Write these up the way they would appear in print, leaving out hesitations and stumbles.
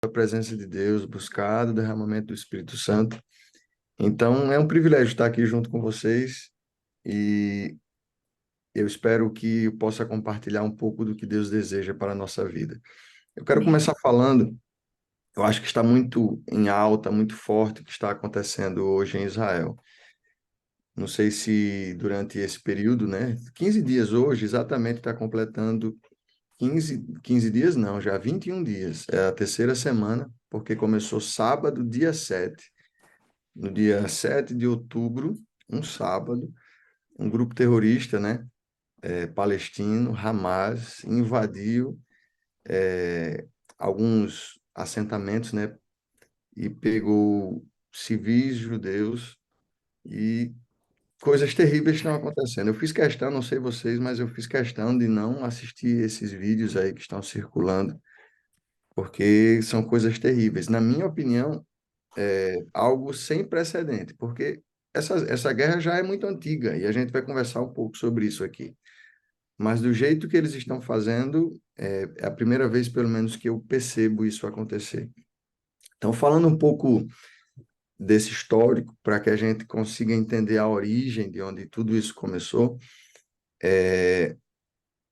a presença de Deus, buscado o derramamento do Espírito Santo. Então, é um privilégio estar aqui junto com vocês e eu espero que eu possa compartilhar um pouco do que Deus deseja para a nossa vida. Eu quero Amém. começar falando, eu acho que está muito em alta, muito forte o que está acontecendo hoje em Israel. Não sei se durante esse período, né? 15 dias hoje, exatamente está completando 15 dias, não, já 21 dias. É a terceira semana, porque começou sábado, dia 7. No dia 7 de outubro, um sábado, um grupo terrorista, né, palestino, Hamas, invadiu alguns assentamentos, né, e pegou civis judeus e coisas terríveis estão acontecendo. Eu fiz questão, não sei vocês, mas eu fiz questão de não assistir esses vídeos aí que estão circulando, porque são coisas terríveis. Na minha opinião, algo sem precedente, porque essa guerra já é muito antiga e a gente vai conversar um pouco sobre isso aqui. Mas do jeito que eles estão fazendo, é a primeira vez, pelo menos, que eu percebo isso acontecer. Então, falando um pouco desse histórico, para que a gente consiga entender a origem de onde tudo isso começou,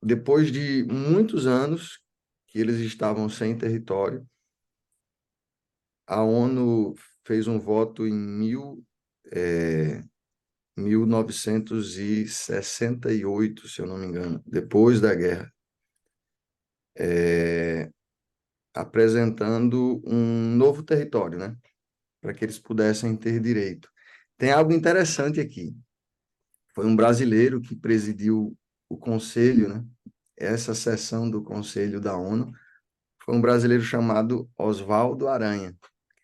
depois de muitos anos que eles estavam sem território, a ONU fez um voto em 1968, se eu não me engano, depois da guerra, apresentando um novo território, né, para que eles pudessem ter direito. Tem algo interessante aqui. Foi um brasileiro que presidiu o conselho, né, essa sessão do conselho da ONU, foi um brasileiro chamado Oswaldo Aranha.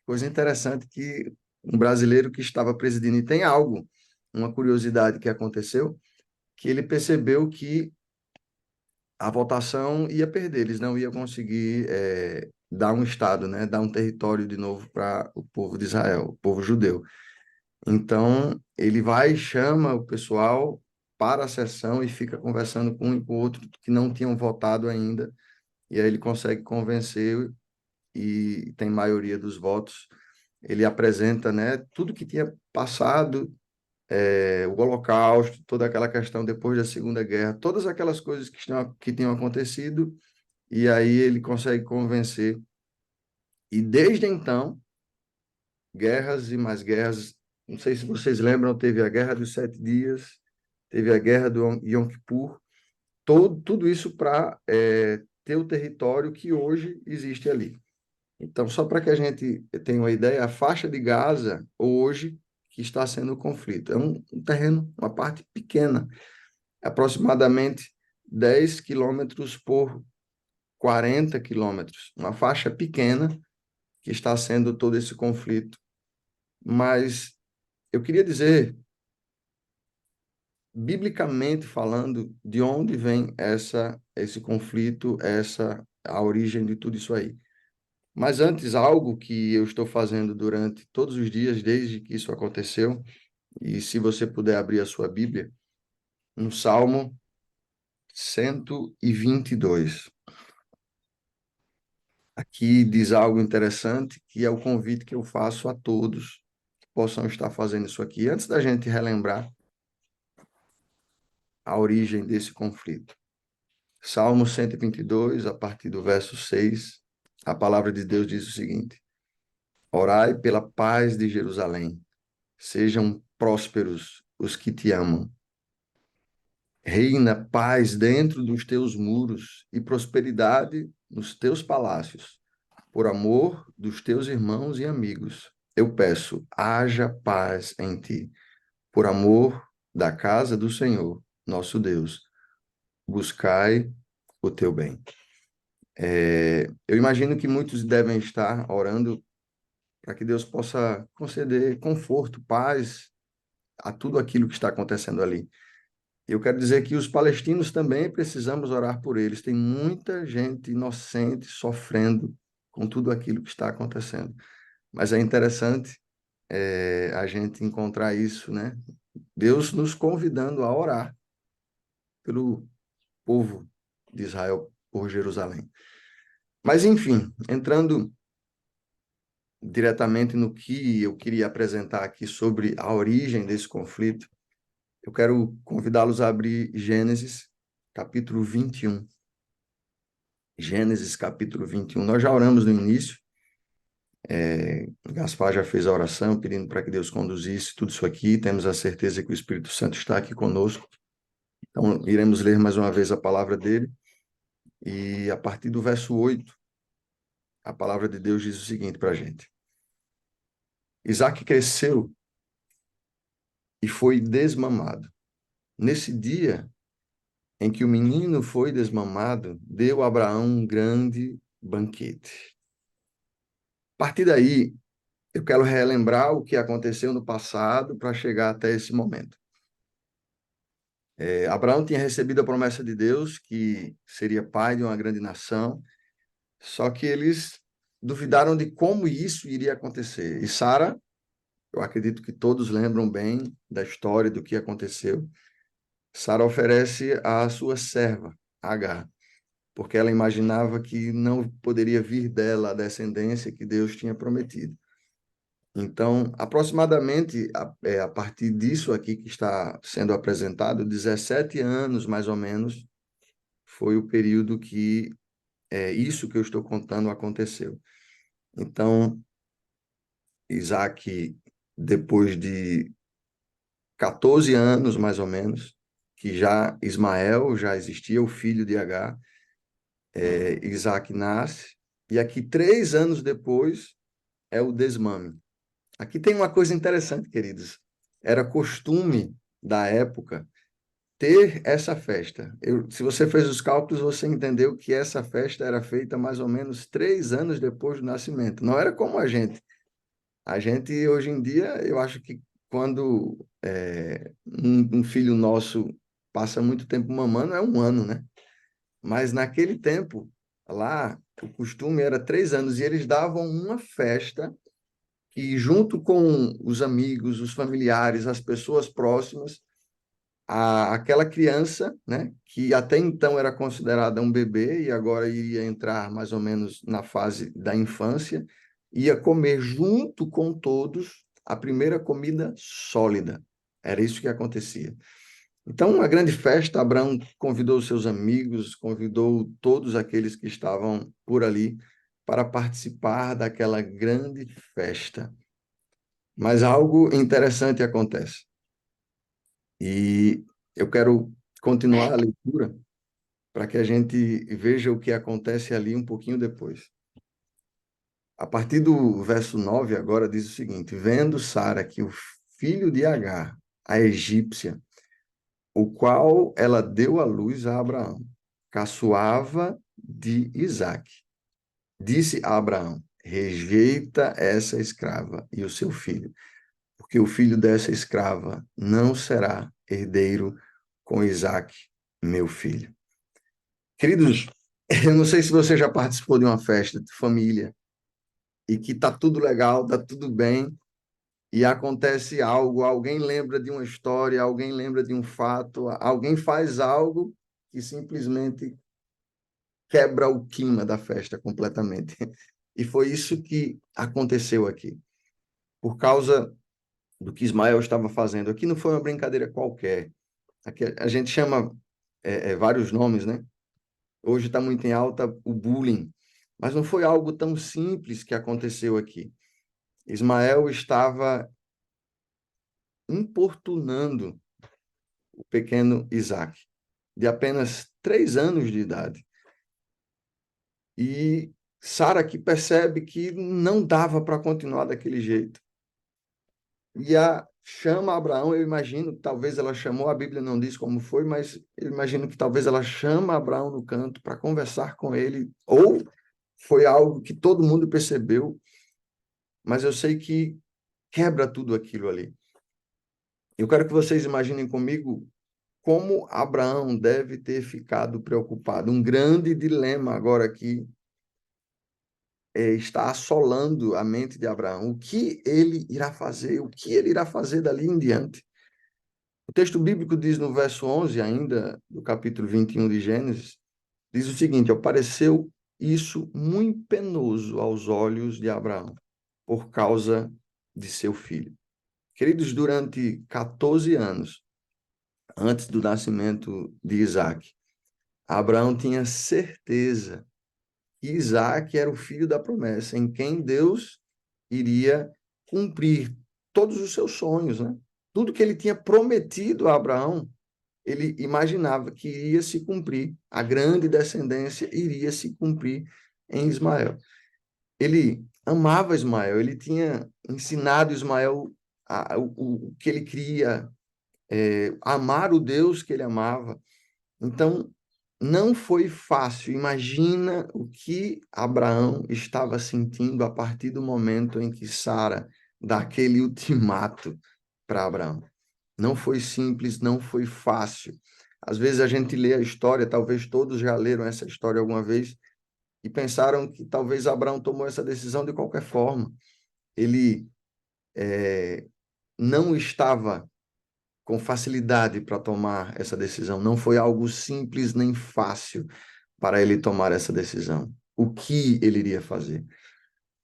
Coisa interessante que um brasileiro que estava presidindo, e tem algo, uma curiosidade que aconteceu, que ele percebeu que a votação ia perder, eles não iam conseguir dar um Estado, né, dar um território de novo para o povo de Israel, o povo judeu. Então, ele vai, chama o pessoal para a sessão e fica conversando com um e com o outro que não tinham votado ainda, e aí ele consegue convencer e tem maioria dos votos. Ele apresenta, né, tudo que tinha passado, o Holocausto, toda aquela questão depois da Segunda Guerra, todas aquelas coisas que tinham acontecido, e aí ele consegue convencer. E desde então, guerras e mais guerras. Não sei se vocês lembram, teve a Guerra dos Sete Dias, teve a Guerra do Yom Kippur, tudo isso para ter o território que hoje existe ali. Então, só para que a gente tenha uma ideia, a faixa de Gaza, hoje, que está sendo o conflito, é um terreno, uma parte pequena, aproximadamente 10 quilômetros por 40 quilômetros, uma faixa pequena que está sendo todo esse conflito. Mas eu queria dizer, biblicamente falando, de onde vem esse conflito, a origem de tudo isso aí. Mas antes, algo que eu estou fazendo durante todos os dias, desde que isso aconteceu, e se você puder abrir a sua Bíblia, no Salmo 122. Aqui diz algo interessante, que é o convite que eu faço a todos que possam estar fazendo isso aqui, antes da gente relembrar a origem desse conflito. Salmo 122, a partir do verso 6, a palavra de Deus diz o seguinte: Orai pela paz de Jerusalém, sejam prósperos os que te amam. Reina paz dentro dos teus muros e prosperidade nos teus palácios. Por amor dos teus irmãos e amigos, eu peço, haja paz em ti. Por amor da casa do Senhor, nosso Deus, buscai o teu bem. Eu imagino que muitos devem estar orando para que Deus possa conceder conforto, paz a tudo aquilo que está acontecendo ali. Eu quero dizer que os palestinos também precisamos orar por eles. Tem muita gente inocente sofrendo com tudo aquilo que está acontecendo. Mas é interessante a gente encontrar isso, né? Deus nos convidando a orar pelo povo de Israel, por Jerusalém. Mas, enfim, entrando diretamente no que eu queria apresentar aqui sobre a origem desse conflito, eu quero convidá-los a abrir Gênesis, capítulo 21. Gênesis, capítulo 21. Nós já oramos no início, Gaspar já fez a oração pedindo para que Deus conduzisse tudo isso aqui, temos a certeza que o Espírito Santo está aqui conosco. Então, iremos ler mais uma vez a palavra dele, e a partir do verso 8, a palavra de Deus diz o seguinte para a gente. Isaac cresceu e foi desmamado. Nesse dia em que o menino foi desmamado, deu a Abraão um grande banquete. A partir daí, eu quero relembrar o que aconteceu no passado para chegar até esse momento. Abraão tinha recebido a promessa de Deus que seria pai de uma grande nação, só que eles duvidaram de como isso iria acontecer. E Sara, eu acredito que todos lembram bem da história do que aconteceu. Sara oferece a sua serva, Agar, porque ela imaginava que não poderia vir dela a descendência que Deus tinha prometido. Então, aproximadamente, a partir disso aqui que está sendo apresentado, 17 anos, mais ou menos, foi o período que isso que eu estou contando aconteceu. Então, Isaac, depois de 14 anos, mais ou menos, que já Ismael já existia, o filho de Agar, Isaac nasce, e aqui 3 anos depois é o desmame. Aqui tem uma coisa interessante, queridos. Era costume da época ter essa festa. Se você fez os cálculos, você entendeu que essa festa era feita mais ou menos 3 anos depois do nascimento. Não era como a gente. A gente, hoje em dia, eu acho que quando um filho nosso passa muito tempo mamando, é 1 ano, né? Mas naquele tempo, lá, o costume era 3 anos, e eles davam uma festa que, junto com os amigos, os familiares, as pessoas próximas, aquela criança, né, que até então era considerada um bebê e agora iria entrar mais ou menos na fase da infância, ia comer junto com todos a primeira comida sólida. Era isso que acontecia. Então, uma grande festa, Abraão convidou seus amigos, convidou todos aqueles que estavam por ali para participar daquela grande festa. Mas algo interessante acontece. E eu quero continuar a leitura para que a gente veja o que acontece ali um pouquinho depois. A partir do verso 9 agora diz o seguinte: vendo Sara que o filho de Agar, a egípcia, o qual ela deu à luz a Abraão, caçoava de Isaque, disse a Abraão: rejeita essa escrava e o seu filho, porque o filho dessa escrava não será herdeiro com Isaque, meu filho. Queridos, eu não sei se você já participou de uma festa de família e que tá tudo legal, tá tudo bem, e acontece algo, alguém lembra de uma história, alguém lembra de um fato, alguém faz algo que simplesmente quebra o clima da festa completamente. E foi isso que aconteceu aqui. Por causa do que Ismael estava fazendo. Aqui não foi uma brincadeira qualquer. Aqui a gente chama vários nomes, né? Hoje está muito em alta o bullying, mas não foi algo tão simples que aconteceu aqui. Ismael estava importunando o pequeno Isaac, de apenas 3 anos de idade. E Sara que percebe que não dava para continuar daquele jeito. E chama Abraão, eu imagino, talvez ela chamou, a Bíblia não diz como foi, mas eu imagino que talvez ela chama Abraão no canto para conversar com ele, ou foi algo que todo mundo percebeu, mas eu sei que quebra tudo aquilo ali. Eu quero que vocês imaginem comigo como Abraão deve ter ficado preocupado. Um grande dilema agora aqui está assolando a mente de Abraão. O que ele irá fazer? O que ele irá fazer dali em diante? O texto bíblico diz no verso 11 ainda, do capítulo 21 de Gênesis, diz o seguinte: apareceu isso muito penoso aos olhos de Abraão. por causa de seu filho. Queridos, durante 14 anos, antes do nascimento de Isaac, Abraão tinha certeza que Isaac era o filho da promessa, em quem Deus iria cumprir todos os seus sonhos, né? Tudo que ele tinha prometido a Abraão, ele imaginava que iria se cumprir. A grande descendência iria se cumprir em Ismael. Ele amava Ismael, ele tinha ensinado Ismael o que ele queria, amar o Deus que ele amava. Então, não foi fácil. Imagina o que Abraão estava sentindo a partir do momento em que Sara dá aquele ultimato para Abraão. Não foi simples, não foi fácil. Às vezes a gente lê a história, talvez todos já leram essa história alguma vez, e pensaram que talvez Abraão tomou essa decisão de qualquer forma. Ele não estava com facilidade para tomar essa decisão. Não foi algo simples nem fácil para ele tomar essa decisão. O que ele iria fazer?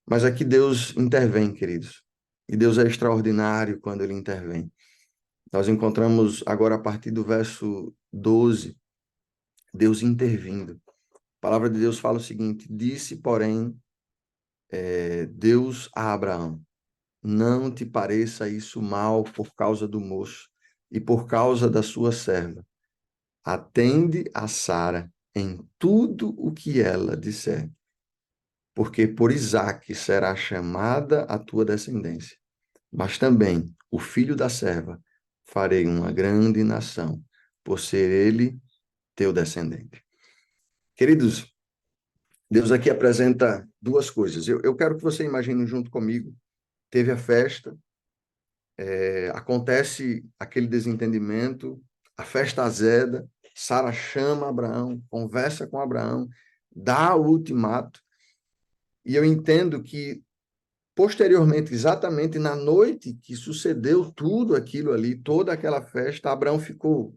Mas aqui Deus intervém, queridos. E Deus é extraordinário quando ele intervém. Nós encontramos agora a partir do verso 12, Deus intervindo. A palavra de Deus fala o seguinte: disse, porém, Deus a Abraão: não te pareça isso mal por causa do moço e por causa da sua serva. Atende a Sara em tudo o que ela disser, porque por Isaque será chamada a tua descendência. Mas também o filho da serva farei uma grande nação, por ser ele teu descendente. Queridos, Deus aqui apresenta duas coisas. Eu quero que você imagine junto comigo. Teve a festa, acontece aquele desentendimento, a festa azeda, Sara chama Abraão, conversa com Abraão, dá o ultimato, e eu entendo que, posteriormente, exatamente na noite que sucedeu tudo aquilo ali, toda aquela festa, Abraão ficou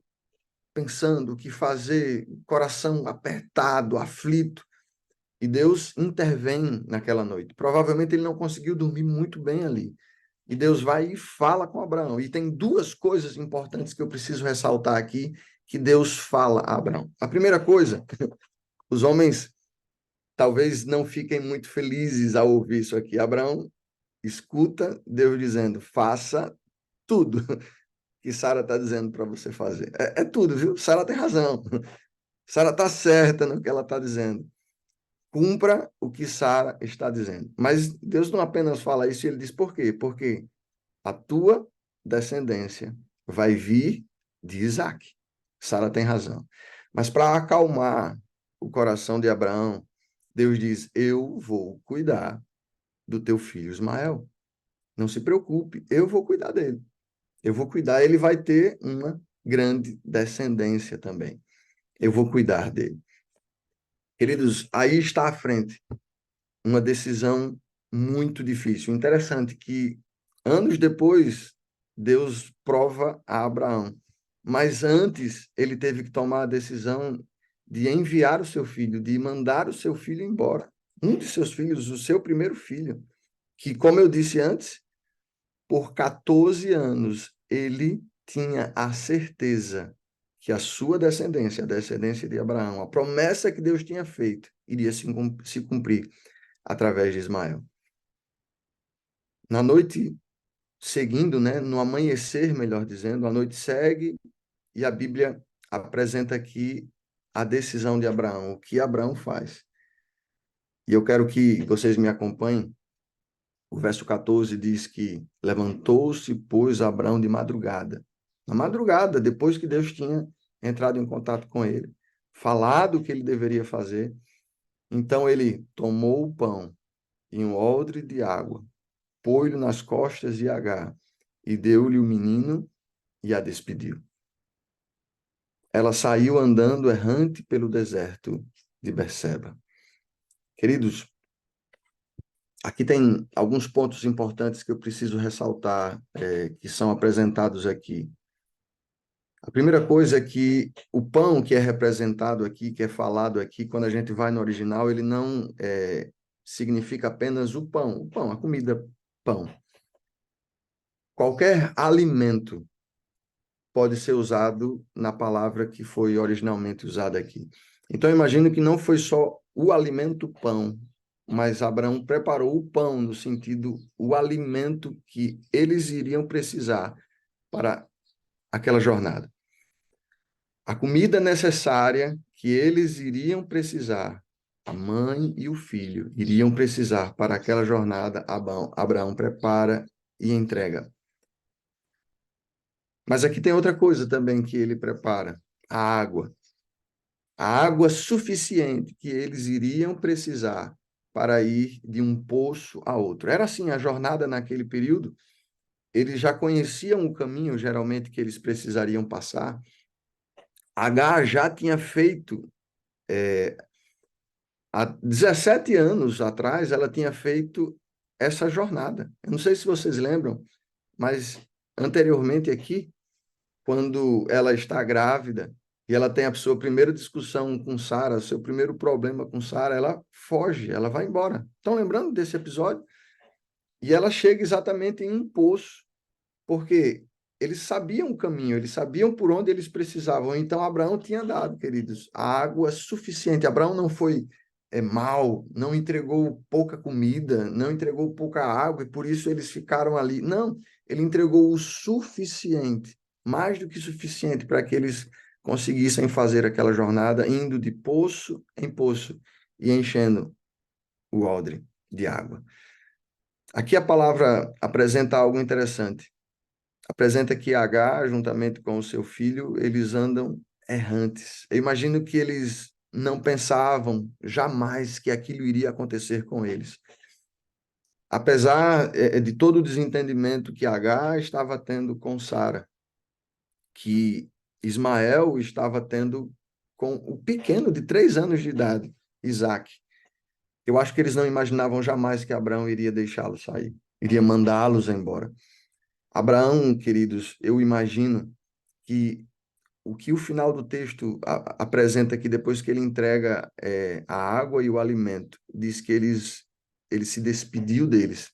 pensando o que fazer, coração apertado, aflito, e Deus intervém naquela noite. Provavelmente ele não conseguiu dormir muito bem ali. E Deus vai e fala com Abraão. E tem duas coisas importantes que eu preciso ressaltar aqui que Deus fala a Abraão. A primeira coisa, os homens talvez não fiquem muito felizes ao ouvir isso aqui. Abraão escuta Deus dizendo: faça tudo que Sara está dizendo para você fazer. É tudo, viu? Sara tem razão. Sara está certa no que ela está dizendo. Cumpra o que Sara está dizendo. Mas Deus não apenas fala isso, ele diz por quê? Porque a tua descendência vai vir de Isaac. Sara tem razão. Mas para acalmar o coração de Abraão, Deus diz: eu vou cuidar do teu filho Ismael. Não se preocupe, eu vou cuidar dele. Eu vou cuidar, ele vai ter uma grande descendência também. Eu vou cuidar dele. Queridos, aí está à frente uma decisão muito difícil. Interessante que anos depois Deus prova a Abraão, mas antes ele teve que tomar a decisão de enviar o seu filho, de mandar o seu filho embora. Um de seus filhos, o seu primeiro filho, que, como eu disse antes, por 14 anos ele tinha a certeza que a sua descendência, a descendência de Abraão, a promessa que Deus tinha feito, iria se cumprir através de Ismael. Na noite seguindo, né, no amanhecer, melhor dizendo, a noite segue e a Bíblia apresenta aqui a decisão de Abraão, o que Abraão faz. E eu quero que vocês me acompanhem. O verso 14 diz que levantou-se, pois, Abraão de madrugada. Na madrugada, depois que Deus tinha entrado em contato com ele, falado o que ele deveria fazer, então ele tomou o pão e um odre de água, pôs-lhe nas costas de Agar e deu-lhe o menino e a despediu. Ela saiu andando errante pelo deserto de Berseba. Queridos, aqui tem alguns pontos importantes que eu preciso ressaltar, que são apresentados aqui. A primeira coisa é que o pão que é representado aqui, que é falado aqui, quando a gente vai no original, ele não significa apenas o pão, a comida pão. Qualquer alimento pode ser usado na palavra que foi originalmente usada aqui. Então, eu imagino que não foi só o alimento pão, mas Abraão preparou o pão no sentido, o alimento que eles iriam precisar para aquela jornada. A comida necessária que eles iriam precisar, a mãe e o filho iriam precisar para aquela jornada, Abraão prepara e entrega. Mas aqui tem outra coisa também que ele prepara: a água. A água suficiente que eles iriam precisar para ir de um poço a outro. Era assim a jornada naquele período. Eles já conheciam o caminho, geralmente, que eles precisariam passar. Agar já tinha feito, há 17 anos atrás, ela tinha feito essa jornada. Eu não sei se vocês lembram, mas anteriormente aqui, quando ela está grávida e ela tem a sua primeira discussão com Sara, seu primeiro problema com Sara, ela foge, ela vai embora. Estão lembrando desse episódio? E ela chega exatamente em um poço, porque eles sabiam o caminho, eles sabiam por onde eles precisavam. Então Abraão tinha dado, queridos, a água suficiente. Abraão não foi mal, não entregou pouca comida, não entregou pouca água e por isso eles ficaram ali. Não, ele entregou o suficiente, mais do que suficiente para que eles conseguissem fazer aquela jornada, indo de poço em poço e enchendo o odre de água. Aqui a palavra apresenta algo interessante. Apresenta que Agar, juntamente com o seu filho, eles andam errantes. Eu imagino que eles não pensavam jamais que aquilo iria acontecer com eles. Apesar de todo o desentendimento que Agar estava tendo com Sara, que Ismael estava tendo com o pequeno de 3 anos de idade, Isaac. Eu acho que eles não imaginavam jamais que Abraão iria deixá-los sair, iria mandá-los embora. Abraão, queridos, eu imagino que o final do texto apresenta aqui, depois que ele entrega a água e o alimento, diz que ele se despediu deles.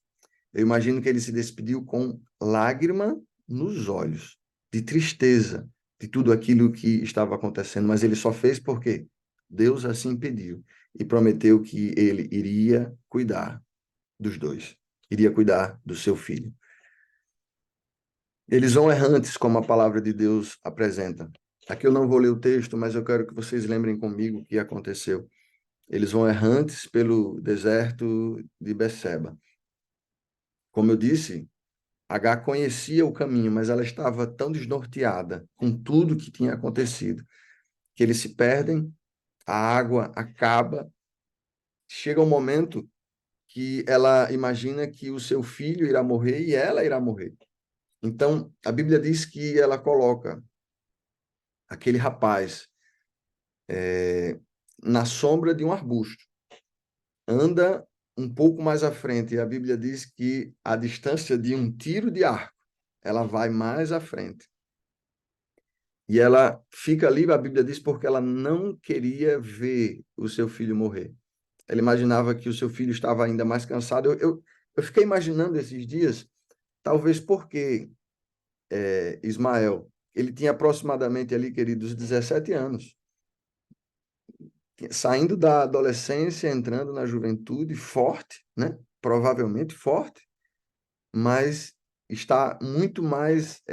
Eu imagino que ele se despediu com lágrima nos olhos, de tristeza de tudo aquilo que estava acontecendo, mas ele só fez porque Deus assim pediu e prometeu que ele iria cuidar dos dois, iria cuidar do seu filho. Eles vão errantes, como a palavra de Deus apresenta. Aqui eu não vou ler o texto, mas eu quero que vocês lembrem comigo o que aconteceu. Eles vão errantes pelo deserto de Beceba. Como eu disse, Agar conhecia o caminho, mas ela estava tão desnorteada com tudo que tinha acontecido, que eles se perdem, a água acaba, chega um momento que ela imagina que o seu filho irá morrer e ela irá morrer. Então, a Bíblia diz que ela coloca aquele rapaz na sombra de um arbusto. Anda um pouco mais à frente, e a Bíblia diz que a distância de um tiro de arco, ela vai mais à frente. E ela fica ali, a Bíblia diz, porque ela não queria ver o seu filho morrer. Ela imaginava que o seu filho estava ainda mais cansado. Eu fiquei imaginando esses dias, talvez porque Ismael, ele tinha aproximadamente ali, queridos, 17 anos. Saindo da adolescência, entrando na juventude, forte, né? Provavelmente forte, mas está muito mais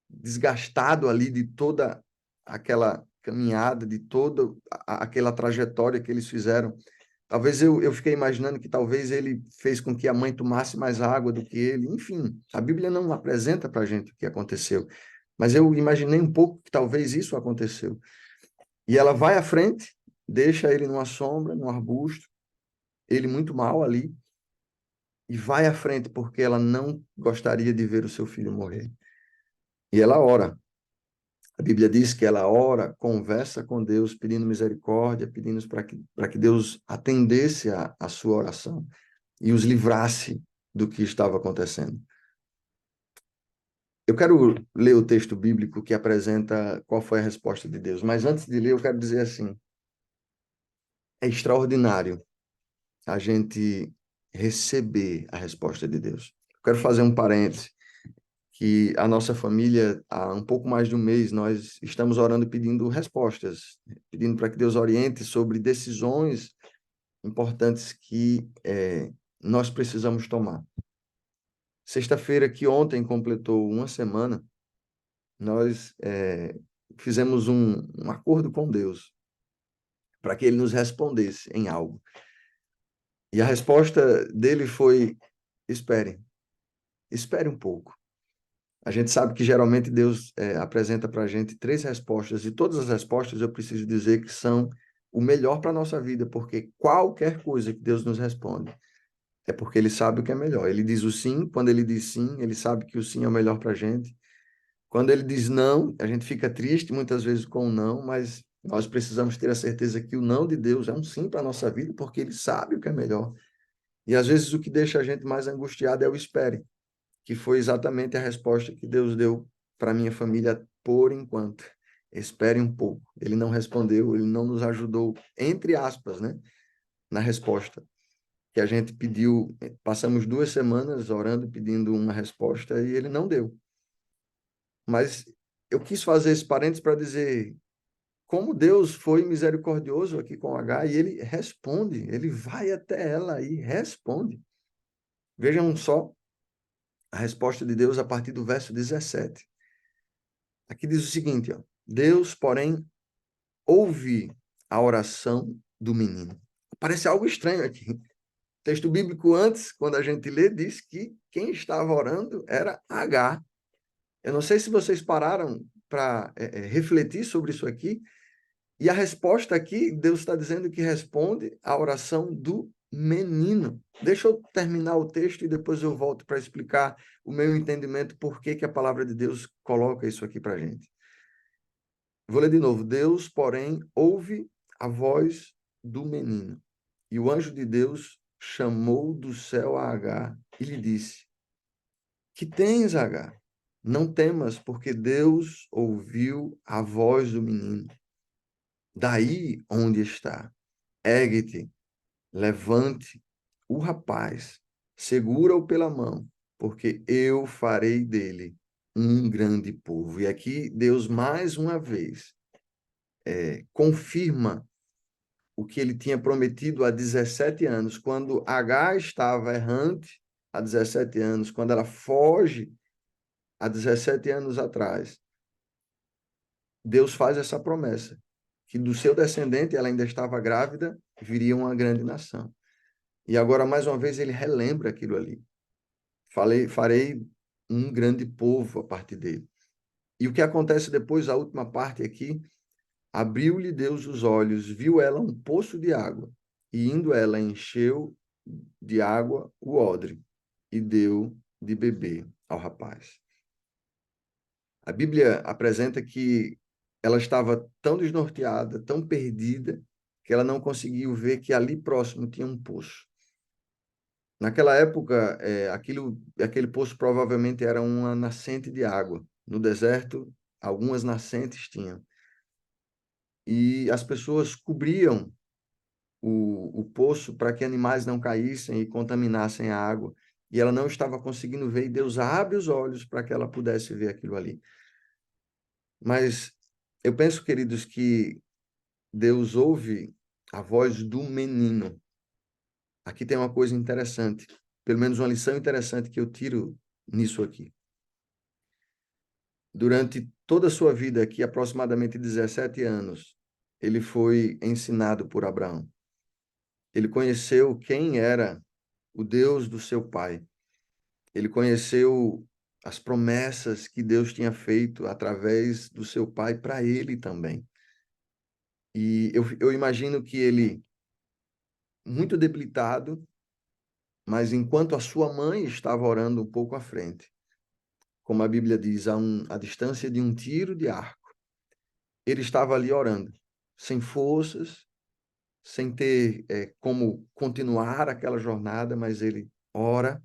desgastado ali de toda aquela caminhada, de toda aquela trajetória que eles fizeram. Talvez eu fiquei imaginando que talvez ele fez com que a mãe tomasse mais água do que ele. Enfim, a Bíblia não apresenta para a gente o que aconteceu, mas eu imaginei um pouco que talvez isso aconteceu. E ela vai à frente, deixa ele numa sombra, num arbusto, ele muito mal ali, e vai à frente porque ela não gostaria de ver o seu filho morrer. E ela ora. A Bíblia diz que ela ora, conversa com Deus, pedindo misericórdia, pedindo para que Deus atendesse a sua oração e os livrasse do que estava acontecendo. Eu quero ler o texto bíblico que apresenta qual foi a resposta de Deus, mas antes de ler, eu quero dizer assim: é extraordinário a gente receber a resposta de Deus. Eu quero fazer um parêntese, que a nossa família, há um pouco mais de um mês, nós estamos orando e pedindo respostas, pedindo para que Deus oriente sobre decisões importantes que nós precisamos tomar. Sexta-feira, que ontem completou uma semana, nós fizemos um acordo com Deus para que Ele nos respondesse em algo. E a resposta dele foi: espere, espere um pouco. A gente sabe que geralmente Deus apresenta para a gente três respostas, e todas as respostas eu preciso dizer que são o melhor para a nossa vida, porque qualquer coisa que Deus nos responde é porque Ele sabe o que é melhor. Ele diz o sim, quando Ele diz sim, Ele sabe que o sim é o melhor para a gente. Quando Ele diz não, a gente fica triste muitas vezes com o não, mas nós precisamos ter a certeza que o não de Deus é um sim para a nossa vida, porque Ele sabe o que é melhor. E às vezes o que deixa a gente mais angustiado é o espere, que foi exatamente a resposta que Deus deu para minha família por enquanto. Espere um pouco. Ele não respondeu, ele não nos ajudou, entre aspas, né, na resposta que a gente pediu. Passamos 2 semanas orando, pedindo uma resposta e ele não deu. Mas eu quis fazer esse parênteses para dizer como Deus foi misericordioso aqui com H e ele responde, ele vai até ela e responde. Vejam só a resposta de Deus a partir do verso 17. Aqui diz o seguinte, ó: Deus, porém, ouve a oração do menino. Parece algo estranho aqui. O texto bíblico antes, quando a gente lê, diz que quem estava orando era Agar. Eu não sei se vocês pararam para refletir sobre isso aqui. E a resposta aqui, Deus está dizendo que responde à oração do menino. Deixa eu terminar o texto e depois eu volto para explicar o meu entendimento por que a palavra de Deus coloca isso aqui para a gente. Vou ler de novo. Deus, porém, ouve a voz do menino. E o anjo de Deus chamou do céu a Agar e lhe disse: Que tens, Agar? Não temas, porque Deus ouviu a voz do menino. Daí onde está. Ergue-te, levante o rapaz, segura-o pela mão, porque eu farei dele um grande povo. E aqui Deus mais uma vez confirma o que ele tinha prometido há 17 anos, quando Agar estava errante há 17 anos, quando ela foge há 17 anos atrás. Deus faz essa promessa, que do seu descendente, ela ainda estava grávida, viria uma grande nação. E agora, mais uma vez, ele relembra aquilo ali. Farei um grande povo a partir dele. E o que acontece depois, a última parte aqui, abriu-lhe Deus os olhos, viu ela um poço de água, e indo ela encheu de água o odre, e deu de beber ao rapaz. A Bíblia apresenta que ela estava tão desnorteada, tão perdida, que ela não conseguiu ver que ali próximo tinha um poço. Naquela época, aquele poço provavelmente era uma nascente de água. No deserto, algumas nascentes tinham. E as pessoas cobriam o poço para que animais não caíssem e contaminassem a água. E ela não estava conseguindo ver, e Deus abre os olhos para que ela pudesse ver aquilo ali. Mas eu penso, queridos, que Deus ouve a voz do menino. Aqui tem uma coisa interessante, pelo menos uma lição interessante que eu tiro nisso aqui. Durante toda a sua vida, aqui aproximadamente 17 anos, ele foi ensinado por Abraão. Ele conheceu quem era o Deus do seu pai. Ele conheceu as promessas que Deus tinha feito através do seu pai para ele também. E eu imagino que ele, muito debilitado, mas enquanto a sua mãe estava orando um pouco à frente, como a Bíblia diz, a distância de um tiro de arco, ele estava ali orando, sem forças, sem ter como continuar aquela jornada, mas ele ora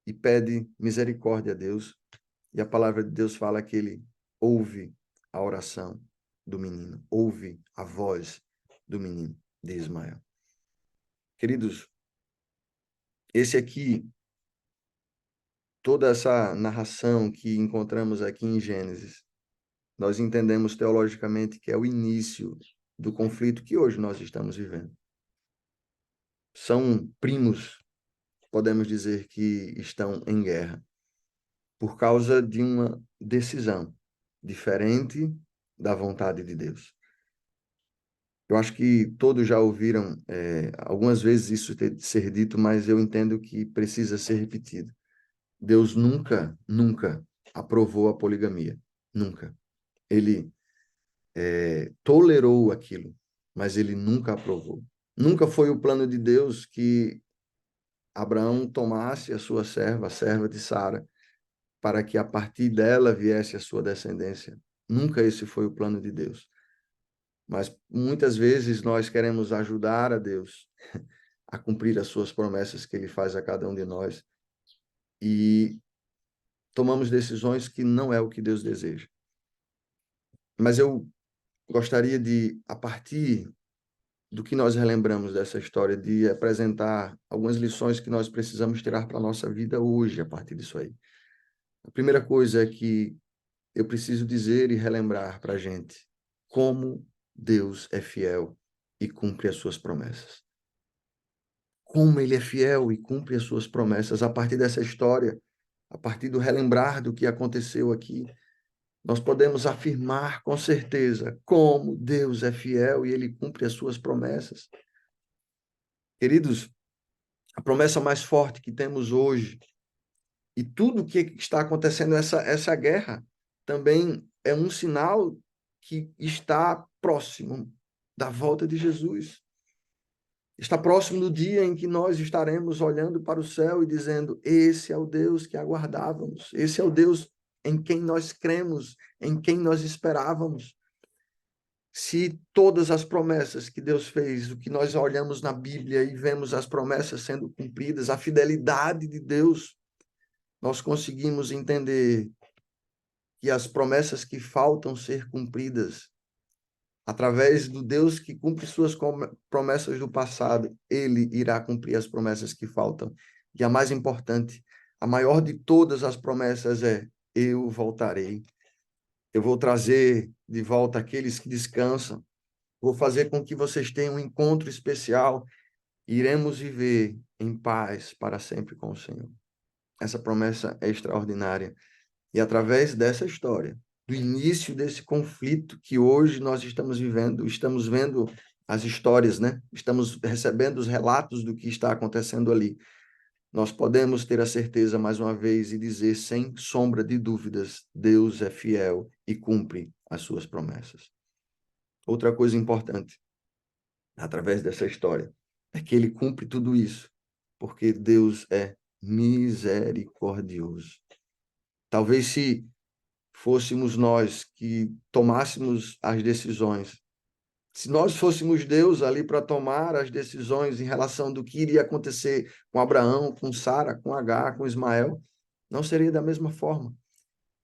e pede misericórdia a Deus. E a palavra de Deus fala que ele ouve a oração do menino, ouve a voz do menino de Ismael. Queridos, esse aqui, toda essa narração que encontramos aqui em Gênesis, nós entendemos teologicamente que é o início do conflito que hoje nós estamos vivendo. São primos, podemos dizer, que estão em guerra por causa de uma decisão diferente da vontade de Deus. Eu acho que todos já ouviram algumas vezes isso ser dito, mas eu entendo que precisa ser repetido. Deus nunca, nunca aprovou a poligamia. Nunca. Ele tolerou aquilo, mas ele nunca aprovou. Nunca foi o plano de Deus que Abraão tomasse a sua serva, a serva de Sara, para que a partir dela viesse a sua descendência. Nunca esse foi o plano de Deus. Mas muitas vezes nós queremos ajudar a Deus a cumprir as suas promessas que ele faz a cada um de nós e tomamos decisões que não é o que Deus deseja. Mas eu gostaria de, a partir do que nós relembramos dessa história, de apresentar algumas lições que nós precisamos tirar para a nossa vida hoje, a partir disso aí. A primeira coisa é que eu preciso dizer e relembrar para a gente como Deus é fiel e cumpre as suas promessas. Como ele é fiel e cumpre as suas promessas. A partir dessa história, a partir do relembrar do que aconteceu aqui, nós podemos afirmar com certeza como Deus é fiel e ele cumpre as suas promessas. Queridos, a promessa mais forte que temos hoje e tudo que está acontecendo, essa guerra, também é um sinal que está próximo da volta de Jesus. Está próximo do dia em que nós estaremos olhando para o céu e dizendo: esse é o Deus que aguardávamos, esse é o Deus em quem nós cremos, em quem nós esperávamos. Se todas as promessas que Deus fez, o que nós olhamos na Bíblia e vemos as promessas sendo cumpridas, a fidelidade de Deus, nós conseguimos entender que as promessas que faltam ser cumpridas, através do Deus que cumpre suas promessas do passado, ele irá cumprir as promessas que faltam. E a mais importante, a maior de todas as promessas é: eu voltarei. Eu vou trazer de volta aqueles que descansam. Vou fazer com que vocês tenham um encontro especial. Iremos viver em paz para sempre com o Senhor. Essa promessa é extraordinária. E através dessa história, do início desse conflito que hoje nós estamos vivendo, estamos vendo as histórias, né? Estamos recebendo os relatos do que está acontecendo ali. Nós podemos ter a certeza, mais uma vez, e dizer sem sombra de dúvidas: Deus é fiel e cumpre as suas promessas. Outra coisa importante, através dessa história, é que ele cumpre tudo isso, porque Deus é misericordioso. Talvez se fôssemos nós que tomássemos as decisões, se nós fôssemos Deus ali para tomar as decisões em relação do que iria acontecer com Abraão, com Sara, com Agar, com Ismael, não seria da mesma forma.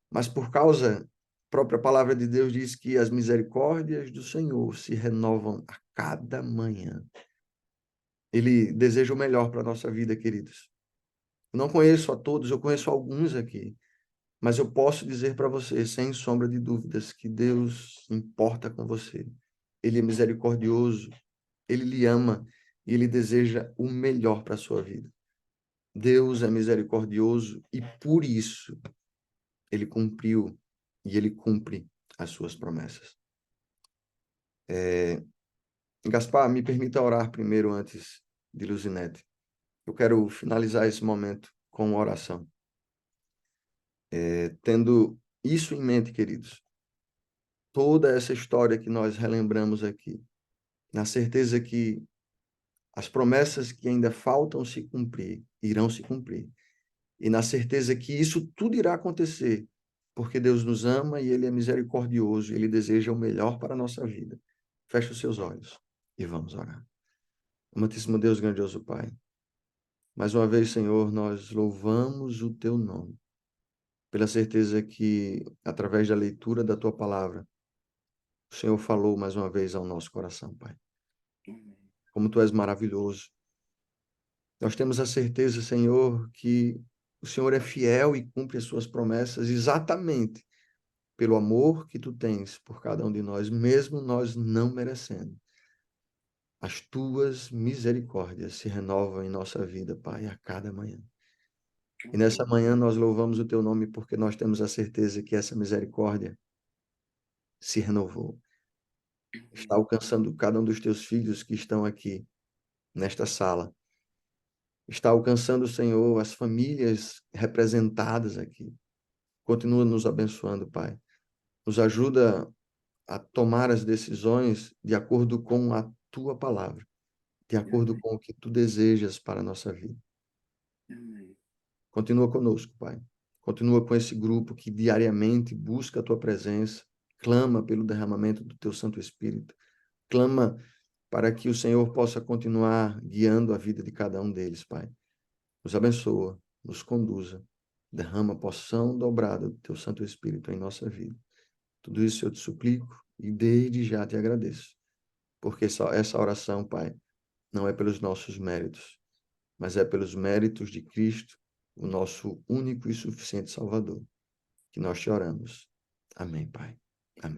Mas por causa, a própria palavra de Deus diz que as misericórdias do Senhor se renovam a cada manhã. Ele deseja o melhor para a nossa vida, queridos. Eu não conheço a todos, eu conheço alguns aqui. Mas eu posso dizer para você, sem sombra de dúvidas, que Deus importa com você. Ele é misericordioso, ele lhe ama e ele deseja o melhor para a sua vida. Deus é misericordioso e por isso ele cumpriu e ele cumpre as suas promessas. Gaspar, me permita orar primeiro antes de Luzinete. Eu quero finalizar esse momento com uma oração. Tendo isso em mente, queridos, toda essa história que nós relembramos aqui, na certeza que as promessas que ainda faltam se cumprir, irão se cumprir. E na certeza que isso tudo irá acontecer, porque Deus nos ama e Ele é misericordioso, e Ele deseja o melhor para a nossa vida. Feche os seus olhos e vamos orar. Amantíssimo Deus, grandioso Pai, mais uma vez, Senhor, nós louvamos o Teu nome, pela certeza que, através da leitura da Tua palavra, o Senhor falou mais uma vez ao nosso coração, Pai. Como Tu és maravilhoso, Nós temos a certeza, Senhor, que o Senhor é fiel e cumpre as suas promessas exatamente pelo amor que tu tens por cada um de nós, mesmo nós não merecendo. As tuas misericórdias se renovam em nossa vida, Pai, a cada manhã. E nessa manhã nós louvamos o teu nome porque nós temos a certeza que essa misericórdia se renovou. Está alcançando cada um dos teus filhos que estão aqui nesta sala. Está alcançando, Senhor, as famílias representadas aqui. Continua nos abençoando, Pai. Nos ajuda a tomar as decisões de acordo com a tua palavra, de acordo com o que tu desejas para a nossa vida. Continua conosco, Pai. Continua com esse grupo que diariamente busca a tua presença, clama pelo derramamento do teu Santo Espírito, clama para que o Senhor possa continuar guiando a vida de cada um deles, Pai. Nos abençoa, nos conduza, derrama porção dobrada do teu Santo Espírito em nossa vida. Tudo isso eu te suplico e desde já te agradeço, porque essa oração, Pai, não é pelos nossos méritos, mas é pelos méritos de Cristo, o nosso único e suficiente Salvador, que nós te oramos. Amém, Pai.